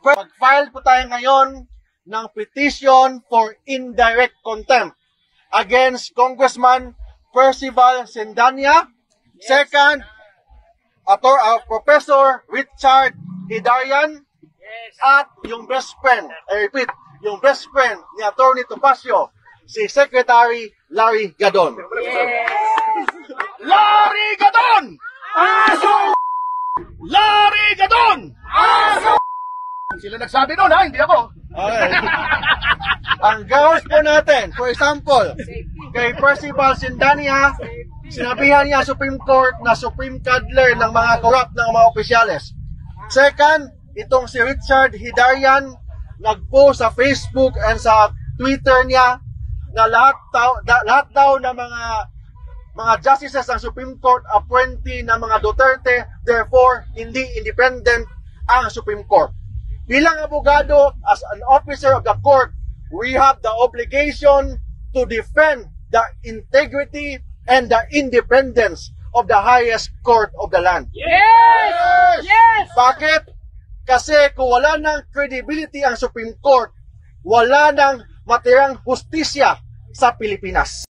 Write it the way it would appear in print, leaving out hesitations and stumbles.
Mag-file po tayo ngayon ng petition for indirect contempt against Congressman Percival Sendanya. Second, Professor Richard Hidarian. At yung best friend, I repeat, yung best friend ni Atty. Topacio, si Secretary Larry Gadon. Larry Gadon! Aso! Larry Gadon! Aso! Sila nagsabi nun, ha? Hindi ako. Okay. Ang gawin po natin, for example, kay Percival Sendanya, sinabihan niya Supreme Court na Supreme Cuddler ng mga corrupt ng mga opisyales. Second, itong si Richard Hidarian, nag-post sa Facebook and sa Twitter niya na lahat daw ng mga justices ng Supreme Court appointee ng mga Duterte, therefore hindi independent ang Supreme Court. Bilang abogado, as an officer of the court, we have the obligation to defend the integrity and the independence of the highest court of the land. Yes! Yes! Bakit? Kasi kung wala ng credibility ang Supreme Court, wala ng matirang hustisya sa Pilipinas.